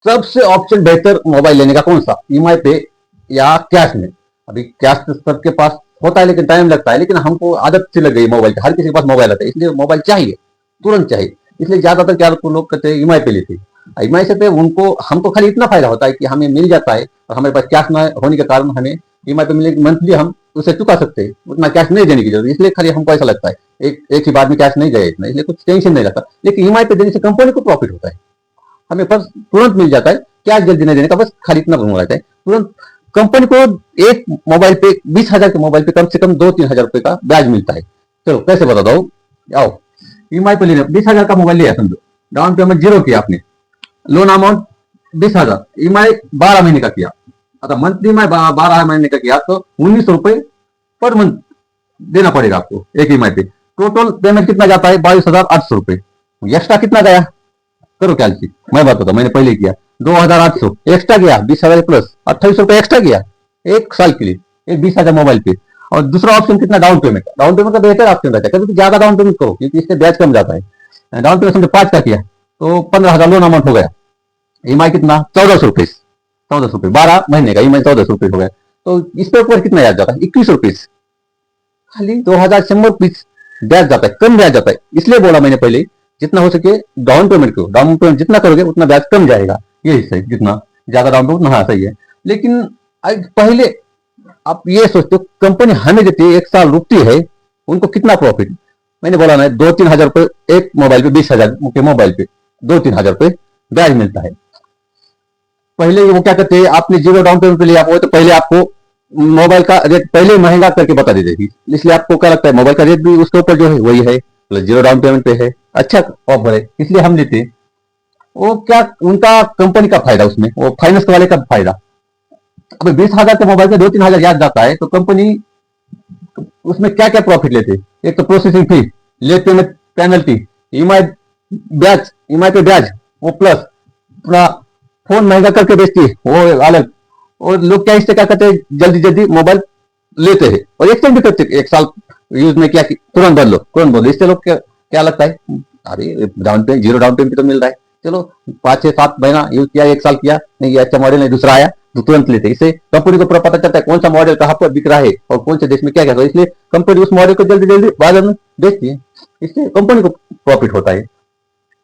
सबसे ऑप्शन बेहतर मोबाइल लेने का कौन सा, ईएमआई पे या कैश में? अभी कैश तो सबके पास होता है लेकिन टाइम लगता है, लेकिन हमको आदत से लग गई मोबाइल की, हर किसी के पास मोबाइल आता है इसलिए मोबाइल चाहिए, तुरंत चाहिए। इसलिए ज्यादातर क्या लोग कहते हैं ईएमआई पे लेते हैं। ईएमआई से पे उनको हमको खाली इतना फायदा होता है कि हमें मिल जाता है, और हमारे पास कैश न होने के कारण हमें ईएमआई पे मिले, मंथली हम उसे चुका सकते हैं, उतना कैश नहीं देने की जरूरत, इसलिए खाली हमको ऐसा लगता है एक ही बार में कैश नहीं गए इतना, इसलिए कुछ टेंशन नहीं लगता। लेकिन ईएमआई पे देने से कंपनी को प्रॉफिट होता है, हमें बस तुरंत मिल जाता है, कैश जल्दी नहीं देने का, बस खाली इतना बनवा रहता है तुरंत। कंपनी को एक मोबाइल पे 20,000 के मोबाइल पे कम से कम 2-3 हजार रुपए का ब्याज मिलता है। चलो कैसे बता दो, आओ ईएमआई पे लेना, 20,000 का मोबाइल लिया समझो, डाउन पेमेंट जीरो किया आपने, लोन अमाउंट 20,000, ईएमआई 12 महीने का किया, अगर मंथली ईएमआई 12 महीने का किया तो 1900 रुपए पर मंथ देना पड़ेगा आपको एक ईएमआई पे। टोटल पेमेंट कितना जाता है, 22,800 रुपए। एक्स्ट्रा कितना गया, करो कैलकुलेट, मैं बताता हूँ, मैंने पहले किया। 2,800 एक्स्ट्रा गया, 20,000 प्लस 2800 रुपए एक्स्ट्रा गया एक साल के लिए, एक 20,000 मोबाइल पे। और दूसरा ऑप्शन कितना, डाउन पेमेंट। डाउन पेमेंट का बेहतर ऑप्शन रहता है, कभी ज्यादा डाउन पेमेंट करो क्योंकि इससे ब्याज कम जाता है। डाउन पेमेंट समझो 5 का किया तो 15,000 लोन अमाउंट हो गया, ईएमआई कितना 1,400 रुपए, 1,400 रुपए 12 महीने का ईएमआई 1,400 रुपए हो गया। तो इस पे ऊपर कितना ब्याज जाता है, 21 रुपए, खाली 2,100 रुपीज ब्याज जाता है, कम ब्याज जाता है। इसलिए बोला मैंने पहले जितना हो सके डाउन पेमेंट करो, डाउन पेमेंट जितना करोगे उतना ब्याज कम जाएगा, यही सही, जितना ज्यादा डाउन पेमेंट हाँ सही है। लेकिन पहले आप ये सोचते हो कंपनी हमें देती है, एक साल रुकती है, उनको कितना प्रॉफिट। मैंने बोला ना 2-3 हजार रुपए एक मोबाइल पे, 20,000 के मोबाइल पे 2-3 हजार रुपए ब्याज मिलता है। पहले वो क्या करते हैं, आपने जीरो डाउन पेमेंट पे लिया वो तो पहले आपको मोबाइल का रेट पहले महंगा करके बता देते थी, इसलिए आपको क्या लगता है मोबाइल का रेट भी उसके ऊपर जो है वही है, जीरो डाउन पेमेंट पे है, अच्छा ऑफर है इसलिए हम लेते हैं। वो क्या उनका कंपनी का फायदा, उसमें वो फाइनेंस वाले का फायदा। अब 20,000 के मोबाइल पे 2-3 हजार याद जाता है तो कंपनी उसमें क्या क्या प्रॉफिट लेते हैं, एक तो processing fee, late payment penalty, EMI ब्याज, ईएमआई पे ब्याज, वो प्लस अपना फोन महंगा करके बेचती है वो अलग। और लोग क्या इससे क्या करते हैं, जल्दी जल्दी मोबाइल लेते हैं और एक्सचेंज भी करते हैं, एक साल यूज में क्या तुरंत बदलो तुरंत बदलो, इससे लोग क्या लगता है अरे down payment zero down payment तो मिल रहा है, चलो 5-6-7 महीना यूज किया, एक साल किया, नहीं ये अच्छा मॉडल नहीं दूसरा आया तो तुरंत लेते। इससे कंपनी को पूरा पता चलता है कौन सा मॉडल कहाँ पर बिक रहा है और कौन से देश में क्या क्या, तो इसलिए कंपनी उस मॉडल को जल्दी जल्दी बाजार में बेचती है, इससे कंपनी को प्रॉफिट होता है।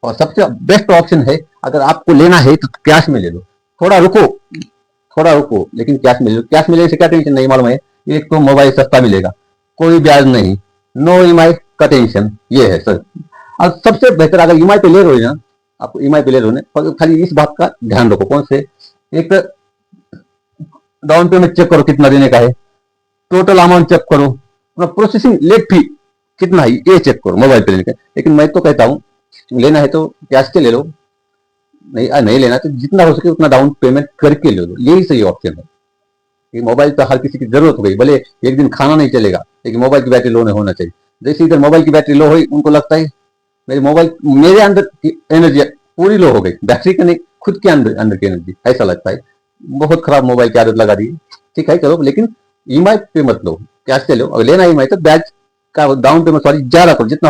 और सबसे बेस्ट ऑप्शन है अगर आपको लेना है तो कैश में ले लो, थोड़ा रुको, थोड़ा रुको लेकिन कैश में ले लो। कैश में लेने से क्या टेंशन नहीं मालूम है, एक तो मोबाइल सस्ता मिलेगा, कोई ब्याज नहीं, नो ईएमआई का टेंशन, ये है सर। और सबसे बेहतर अगर ईएमआई पे ले रहे हो ना, आपको ईएमआई पे ले रहे हो खाली इस बात का ध्यान रखो, कौन से, एक डाउन पेमेंट चेक करो कितना देने का है, टोटल अमाउंट चेक करो, प्रोसेसिंग लेट फी कितना है ये चेक करो मोबाइल पे लेने का। लेकिन मैं तो कहता हूँ लेना है तो कैश के ले लो, नहीं लेना तो जितना हो सके उतना डाउन पेमेंट करके ले लो, यही सही ऑप्शन है। कि मोबाइल तो हर किसी की जरूरत हो गई, भले एक दिन खाना नहीं चलेगा लेकिन मोबाइल की बैटरी लो नहीं होना चाहिए। जैसे इधर मोबाइल की बैटरी लो हुई उनको लगता है मेरे अंदर की एनर्जी पूरी लो हो गई, बैटरी का नहीं, खुद के अंदर अंदर की एनर्जी, ऐसा लगता है। बहुत खराब मोबाइल की आदत लगा दी, ठीक है चलो, लेकिन ईएमआई पे मत लो, कैश से लो। अगर लेना ईएमआई तो ब्याज का डाउन पेमेंट सॉरी ज्यादा करो, जितना